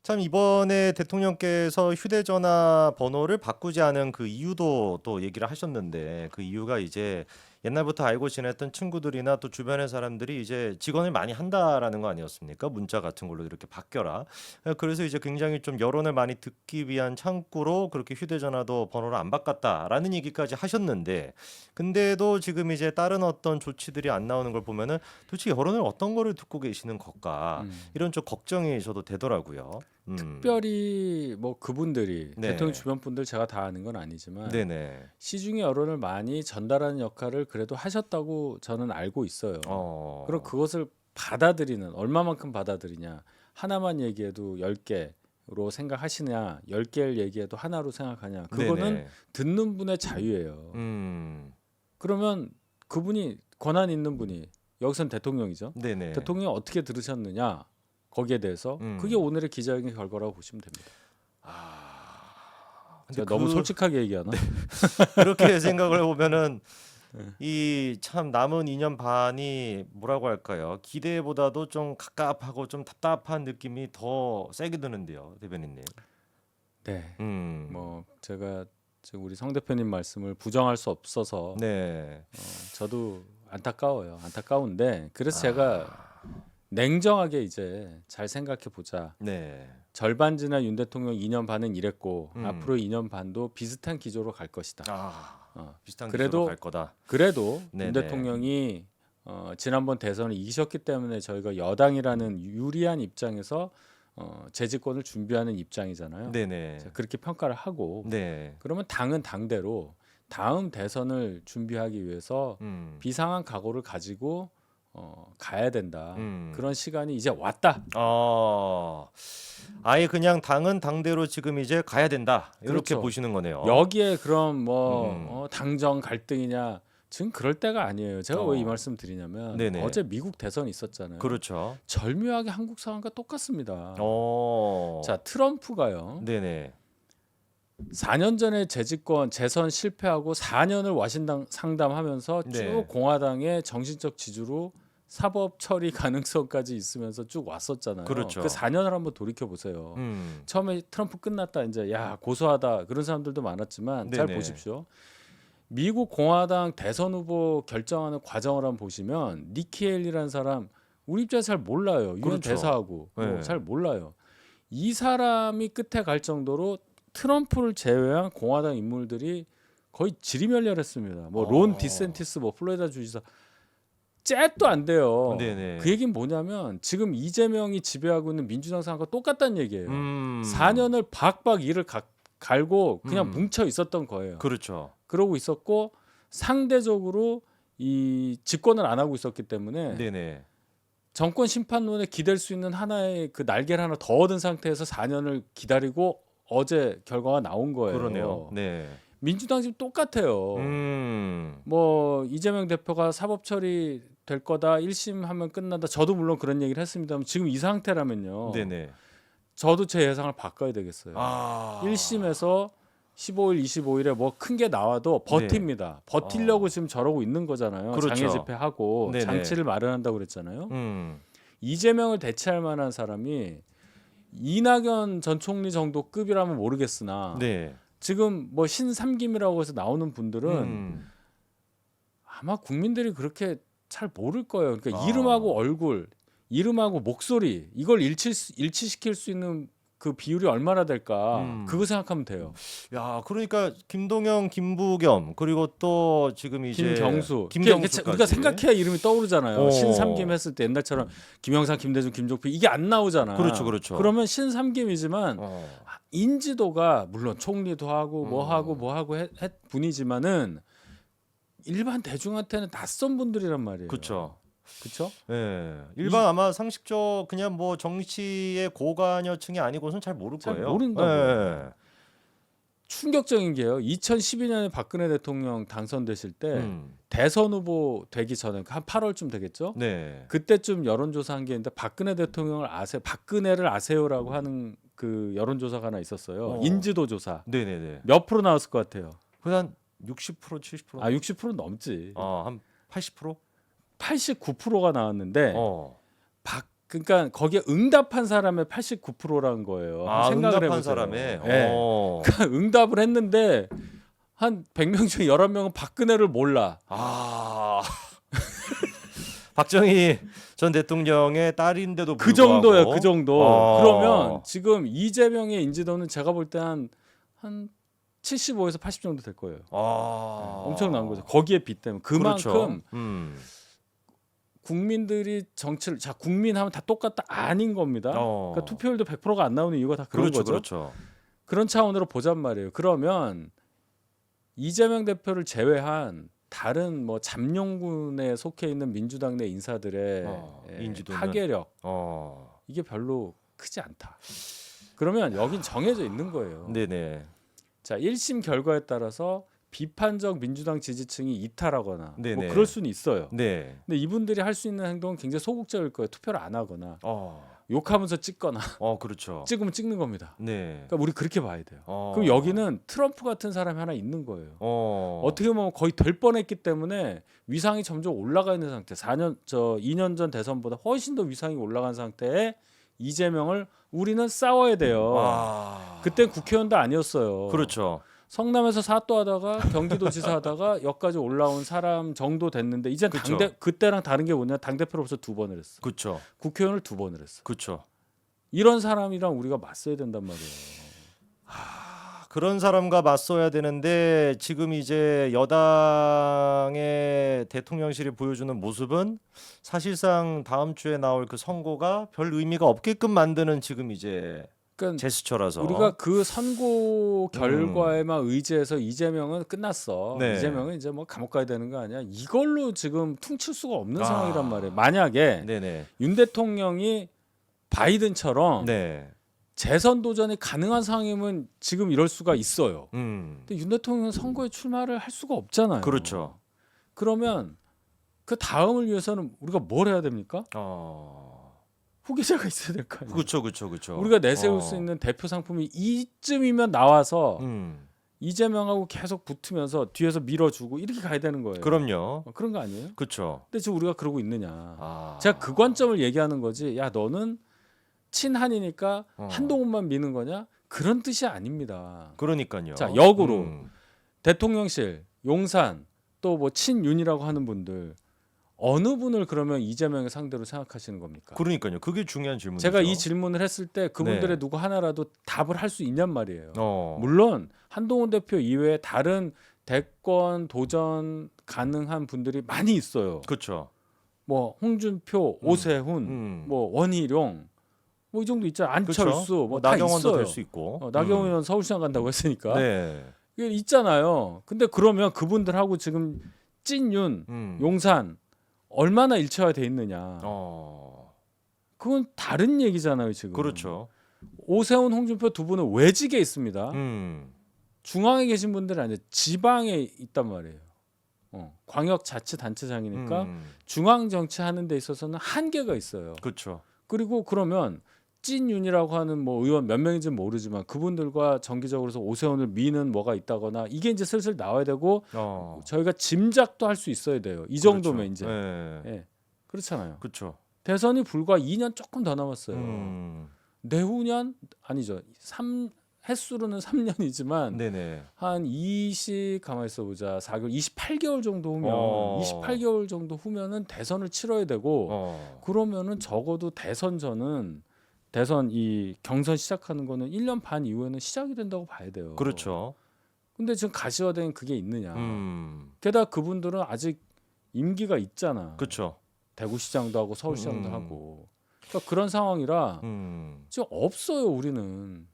참 이번에 대통령께서 휴대전화 번호를 바꾸지 않은 그 이유도 또 얘기를 하셨는데 그 이유가 이제 옛날부터 알고 지냈던 친구들이나 또 주변의 사람들이 이제 직언을 많이 한다라는 거 아니었습니까? 문자 같은 걸로 이렇게 바뀌어라. 그래서 이제 굉장히 좀 여론을 많이 듣기 위한 창구로 그렇게 휴대전화도 번호를 안 바꿨다라는 얘기까지 하셨는데 근데도 지금 이제 다른 어떤 조치들이 안 나오는 걸 보면은 도대체 여론을 어떤 거를 듣고 계시는 걸까? 음. 이런 좀 걱정이 저도 되더라고요. 특별히 뭐 그분들이 대통령 네. 주변 분들 제가 다 아는 건 아니지만 네네. 시중의 여론을 많이 전달하는 역할을 그래도 하셨다고 저는 알고 있어요. 그럼 어. 그것을 받아들이는 얼마만큼 받아들이냐. 하나만 얘기해도 10개로 생각하시냐, 10개를 얘기해도 하나로 생각하냐. 그거는 네네. 듣는 분의 자유예요. 음. 그러면 그분이 권한 있는 분이 여기선 대통령이죠. 네네. 대통령이 어떻게 들으셨느냐 거기에 대해서 그게 음. 오늘의 기자회견 결과라고 보시면 됩니다. 근데 제가 너무 솔직하게 얘기하나? 그렇게 생각을 해보면은 네. 이 참 남은 2년 반이 뭐라고 할까요? 기대보다도 좀 갑갑하고 좀 답답한 느낌이 더 세게 드는데요, 대변인님. 네. 음. 뭐 제가 지금 우리 성 대표님 말씀을 부정할 수 없어서 네. 저도 안타까워요. 안타까운데 그래서 아. 제가 냉정하게 이제 잘 생각해 보자. 네. 절반 지난 윤 대통령 2년 반은 이랬고 음. 앞으로 2년 반도 비슷한 기조로 갈 것이다. 비슷한 그래도 기조로 갈 거다. 그래도 네네. 윤 대통령이 지난번 대선을 이기셨기 때문에 저희가 여당이라는 유리한 입장에서 재집권을 준비하는 입장이잖아요. 네네. 자, 그렇게 평가를 하고 네. 그러면 당은 당대로 다음 대선을 준비하기 위해서 비상한 각오를 가지고 가야 된다. 그런 시간이 이제 왔다. 아예 그냥 당은 당대로 지금 이제 가야 된다. 이렇게 그렇죠. 보시는 거네요. 여기에 그럼 뭐 당정 갈등이냐 지금 그럴 때가 아니에요. 제가 왜 이 말씀 드리냐면 네네. 어제 미국 대선이 있었잖아요. 그렇죠. 절묘하게 한국 상황과 똑같습니다. 자, 트럼프가요. 네네. 4년 전에 재선 실패하고 4년을 와신당 상담하면서 쭉 네. 공화당의 정신적 지주로 사법 처리 가능성까지 있으면서 쭉 왔었잖아요. 그렇죠. 그 4년을 한번 돌이켜 보세요. 처음에 트럼프 끝났다 이제 야 고소하다 그런 사람들도 많았지만 잘 네네. 보십시오. 미국 공화당 대선 후보 결정하는 과정을 한번 보시면 니키 헤일리라는 사람 우리 입장에서 잘 몰라요. 유엔 그렇죠. 대사하고 네. 잘 몰라요. 이 사람이 끝에 갈 정도로 트럼프를 제외한 공화당 인물들이 거의 지리멸렬했습니다. 뭐 론 디센티스 뭐 플로리다 주지사 째도 안 돼요. 네네. 그 얘기는 뭐냐면 지금 이재명이 지배하고 있는 민주당 상황과 똑같다는 얘기예요. 4년을 박박 이를 갈고 그냥 뭉쳐 있었던 거예요. 그렇죠. 그러고 있었고 상대적으로 이 집권을 안 하고 있었기 때문에 네네. 정권 심판론에 기댈 수 있는 하나의 그 날개를 하나 더 얻은 상태에서 4년을 기다리고 어제 결과가 나온 거예요. 그러네요. 네. 민주당 지금 똑같아요. 뭐 이재명 대표가 사법 처리 될 거다 1심 하면 끝난다. 저도 물론 그런 얘기를 했습니다만 지금 이 상태라면요. 네네. 저도 제 예상을 바꿔야 되겠어요. 1심에서 15일, 25일에 뭐 큰 게 나와도 버팁니다. 버티려고 지금 저러고 있는 거잖아요. 그렇죠. 장애 집회하고 네네. 장치를 마련한다고 그랬잖아요. 이재명을 대체할 만한 사람이 이낙연 전 총리 정도 급이라면 모르겠으나 네. 지금 뭐 신삼김이라고 해서 나오는 분들은 아마 국민들이 그렇게 잘 모를 거예요. 그러니까 이름하고 얼굴, 이름하고 목소리 이걸 일치시킬 수 있는 그 비율이 얼마나 될까 그거 생각하면 돼요. 야, 그러니까 김동영, 김부겸 그리고 또 지금 이제 김경수, 김경수까지. 우리가 생각해야 이름이 떠오르잖아요. 신삼김 했을 때 옛날처럼 김영삼, 김대중, 김종필 이게 안 나오잖아. 그렇죠, 그렇죠. 그러면 신삼김이지만 인지도가 물론 총리도 하고 뭐 하고 했 분이지만은 일반 대중한테는 낯선 분들이란 말이에요. 그렇죠. 그렇죠? 예. 일반 아마 상식적 그냥 뭐 정치의 고관여층이 아니고선 잘 모를 잘 거예요. 모른다고요. 충격적인 게요. 2012년에 박근혜 대통령 당선되실 때 대선 후보 되기 전에 한 8월쯤 되겠죠? 네. 그때쯤 여론조사 한 게 있는데 박근혜 대통령을 아세요? 박근혜를 아세요라고 하는 그 여론조사가 하나 있었어요. 인지도 조사. 네네네. 몇 프로 나왔을 것 같아요? 한 60%, 70%? 아, 60% 넘지. 한 80%? 89%가 나왔는데 그러니까 거기에 응답한 사람의 89%라는 거예요. 아, 생각을 응답한 해보세요. 사람의. 네. 그러니까 응답을 했는데 한 100명 중에 11명은 박근혜를 몰라. 아. 박정희 전 대통령의 딸인데도 그 불구하고 정도예요. 그 정도. 어. 그러면 지금 이재명의 인지도는 제가 볼 때 한 75에서 80 정도 될 거예요. 엄청난 거죠. 거기에 빗대면 그만큼 그렇죠. 국민들이 정치를 국민하면 다 똑같다 아닌 겁니다. 그러니까 투표율도 100%가 안 나오는 이유가 다 그런 그렇죠, 거죠. 그렇죠. 그런 차원으로 보잔 말이에요. 그러면 이재명 대표를 제외한 다른 뭐 잠룡군에 속해 있는 민주당 내 인사들의 인지도는? 파괴력 이게 별로 크지 않다. 그러면 여긴 정해져 있는 거예요. 네네. 자, 1심 결과에 따라서 비판적 민주당 지지층이 이탈하거나 네네. 뭐 그럴 수는 있어요. 네. 근데 이분들이 할 수 있는 행동은 굉장히 소극적일 거예요. 투표를 안 하거나 욕하면서 찍거나 그렇죠. 찍으면 찍는 겁니다. 네. 그러니까 우리 그렇게 봐야 돼요. 그럼 여기는 트럼프 같은 사람이 하나 있는 거예요. 어떻게 보면 거의 될 뻔했기 때문에 위상이 점점 올라가 있는 상태. 2년 전 대선보다 훨씬 더 위상이 올라간 상태에 이재명을 우리는 싸워야 돼요. 그땐 국회의원도 아니었어요. 그렇죠. 성남에서 사또하다가 경기도지사 하다가 여기까지 올라온 사람 정도 됐는데 이제 그쵸. 그때랑 다른 게 뭐냐, 당대표로 벌써 2번을 했어. 그렇죠. 국회의원을 2번을 했어. 그렇죠. 이런 사람이랑 우리가 맞서야 된단 말이에요. 그런 사람과 맞서야 되는데 지금 이제 여당의 대통령실이 보여주는 모습은 사실상 다음 주에 나올 그 선고가 별 의미가 없게끔 만드는 지금 이제 그러니까 제스처라서 우리가 그 선고 결과에만 의지해서 이재명은 끝났어. 네. 이재명은 이제 뭐 감옥 가야 되는 거 아니야? 이걸로 지금 퉁칠 수가 없는 상황이란 말이에요. 만약에 네네. 윤 대통령이 바이든처럼 네. 재선 도전이 가능한 상황이면 지금 이럴 수가 있어요. 근데 윤 대통령은 선거에 출마를 할 수가 없잖아요. 그렇죠. 그러면 그 다음을 위해서는 우리가 뭘 해야 됩니까? 후계자가 있어야 될 거 아니에요. 그렇죠. 우리가 내세울 수 있는 대표 상품이 이쯤이면 나와서 이재명하고 계속 붙으면서 뒤에서 밀어주고 이렇게 가야 되는 거예요. 그럼요. 그런 거 아니에요? 그렇죠. 근데 지금 우리가 그러고 있느냐? 제가 그 관점을 얘기하는 거지. 야, 너는 친한이니까 한동훈만 미는 거냐? 그런 뜻이 아닙니다. 그러니까요. 자, 역으로 대통령실, 용산 또 뭐 친윤이라고 하는 분들 어느 분을 그러면 이재명의 상대로 생각하시는 겁니까? 그러니까요. 그게 중요한 질문이죠. 제가 이 질문을 했을 때 그분들의 네. 누구 하나라도 답을 할 수 있냔 말이에요. 어. 물론 한동훈 대표 이외에 다른 대권 도전 가능한 분들이 많이 있어요. 그렇죠. 뭐 홍준표, 오세훈, 뭐 원희룡, 뭐 이 정도 있잖아요. 안철수, 뭐 다 나경원도 있어요. 될 수 있고. 나경원 의원 서울시장 간다고 했으니까. 네. 이게 있잖아요. 근데 그러면 그분들하고 지금 찐윤, 용산 얼마나 일체화돼 있느냐. 그건 다른 얘기잖아요, 지금. 그렇죠. 오세훈, 홍준표 두 분은 외직에 있습니다. 중앙에 계신 분들은 아니에요. 지방에 있단 말이에요. 광역자치단체장이니까 중앙 정치하는 데 있어서는 한계가 있어요. 그렇죠. 그리고 그러면 찐윤이라고 하는 뭐 의원 몇 명인지는 모르지만 그분들과 정기적으로서 오세훈을 미는 뭐가 있다거나 이게 이제 슬슬 나와야 되고 저희가 짐작도 할 수 있어야 돼요. 이 정도면 이제 예. 그렇잖아요. 그렇죠. 대선이 불과 2년 조금 더 남았어요. 내후년 아니죠. 횟수로는 3년이지만 네네. 한 20 가만 있어 보자. 4개월 28개월 정도 후면 28개월 정도 후면은 대선을 치러야 되고 그러면은 적어도 대선 이 경선 시작하는 거는 1년 반 이후에는 시작이 된다고 봐야 돼요. 그렇죠. 근데 지금 가시화된 그게 있느냐. 게다가 그분들은 아직 임기가 있잖아. 그렇죠. 대구시장도 하고 서울시장도 하고. 그러니까 그런 상황이라 지금 없어요, 우리는.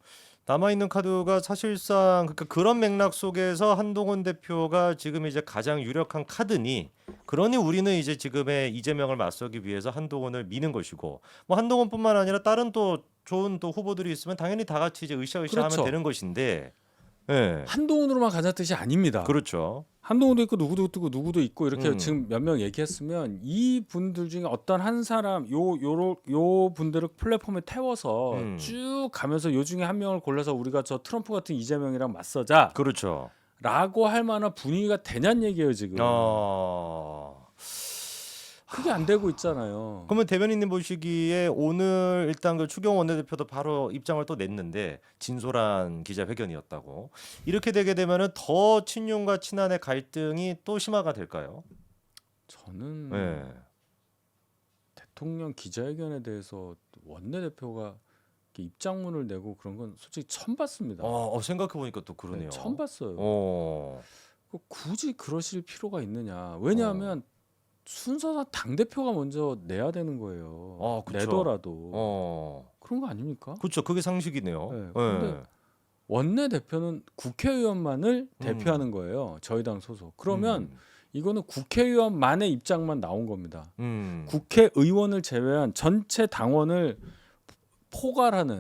남아있는 카드가 사실상 그러니까 그런 맥락 속에서 한동훈 대표가 지금 이제 가장 유력한 카드니 그러니 우리는 이제 지금의 이재명을 맞서기 위해서 한동훈을 미는 것이고 뭐 한동훈뿐만 아니라 다른 또 좋은 또 후보들이 있으면 당연히 다 같이 이제 으쌰으쌰 하면 그렇죠. 되는 것인데 한동훈으로만 가자 뜻이 아닙니다. 그렇죠. 한동훈도 있고 누구도 있고 이렇게 지금 몇 명 얘기했으면 이 분들 중에 어떤 한 사람 요 분들을 플랫폼에 태워서 쭉 가면서 요 중에 한 명을 골라서 우리가 저 트럼프 같은 이재명이랑 맞서자. 그게 안 되고 있잖아요. 그러면 대변인님 보시기에 오늘 일단 그 추경호 원내대표도 바로 입장을 또 냈는데 진솔한 기자회견이었다고. 이렇게 되게 되면은 더 친윤과 친한의 갈등이 또 심화가 될까요? 저는 네. 대통령 기자회견에 대해서 원내대표가 이렇게 입장문을 내고 그런 건 솔직히 처음 봤습니다. 생각해 보니까 또 네, 그러네요. 처음 봤어요. 어. 굳이 그러실 필요가 있느냐? 왜냐하면 순서상 당 대표가 먼저 내야 되는 거예요. 그쵸. 내더라도 그런 거 아닙니까? 그렇죠. 그게 상식이네요. 네, 네. 근데 원내 대표는 국회의원만을 대표하는 거예요. 저희 당 소속. 그러면 이거는 국회의원만의 입장만 나온 겁니다. 국회의원을 제외한 전체 당원을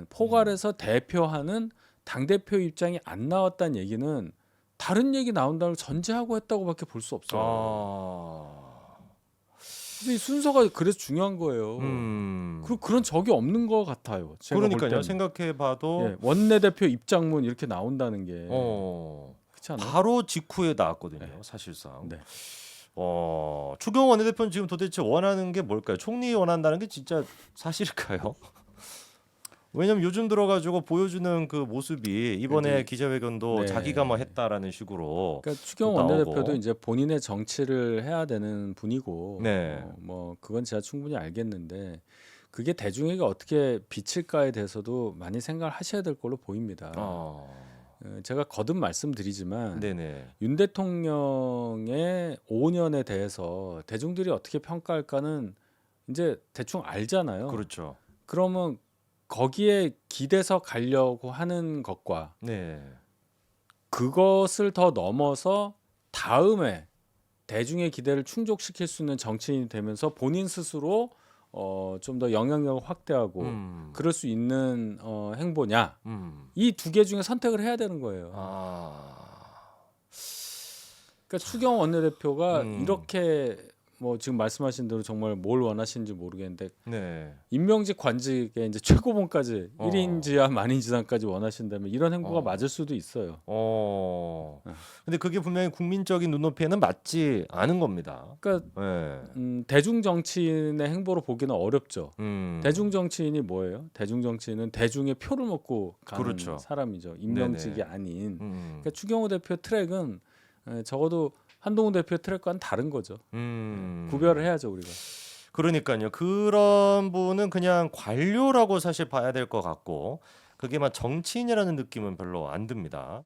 포괄해서 대표하는 당 대표 입장이 안 나왔다는 얘기는 다른 얘기 나온다는 걸 전제하고 했다고밖에 볼 수 없어요. 근데 이 순서가 그래서 중요한 거예요. 그런 적이 없는 것 같아요. 제가 볼 그러니까요. 때는. 생각해봐도 예, 원내대표 입장문 이렇게 나온다는 게 그렇지 않아요? 바로 직후에 나왔거든요. 네. 사실상. 네. 추경호 원내대표는 지금 도대체 원하는 게 뭘까요? 총리 원한다는 게 진짜 사실일까요? 왜냐면 요즘 들어가지고 보여주는 그 모습이 이번에 근데- 기자회견도 네. 자기가 뭐 했다라는 식으로 그러니까 추경호 또 나오고. 원내대표도 이제 본인의 정치를 해야 되는 분이고 네. 뭐 그건 제가 충분히 알겠는데 그게 대중에게 어떻게 비칠까에 대해서도 많이 생각을 하셔야 될 걸로 보입니다. 제가 거듭 말씀드리지만 네네. 윤 대통령의 5년에 대해서 대중들이 어떻게 평가할까는 이제 대충 알잖아요. 그렇죠. 그러면 거기에 기대서 가려고 하는 것과 네. 그것을 더 넘어서 다음에 대중의 기대를 충족시킬 수 있는 정치인이 되면서 본인 스스로 좀 더 영향력을 확대하고 그럴 수 있는 행보냐, 이 두 개 중에 선택을 해야 되는 거예요. 그러니까 추경호 원내대표가 이렇게 뭐 지금 말씀하신 대로 정말 뭘 원하시는지 모르겠는데 네. 임명직 관직의 이제 최고봉까지 1인 지하 만인 지상까지 원하신다면 이런 행보가 맞을 수도 있어요. 근데 그게 분명히 국민적인 눈높이에는 맞지 않은 겁니다. 그러니까 네. 대중 정치인의 행보로 보기는 어렵죠. 음. 대중 정치인이 뭐예요? 대중 정치인은 대중의 표를 먹고 가는 그렇죠. 사람이죠. 임명직이 네네. 아닌. 음. 그러니까 추경호 대표 트랙은 적어도 한동훈 대표 트랙과는 다른 거죠. 구별을 해야죠 우리가. 그러니까요. 그런 분은 그냥 관료라고 사실 봐야 될 것 같고 그게 막 정치인이라는 느낌은 별로 안 듭니다.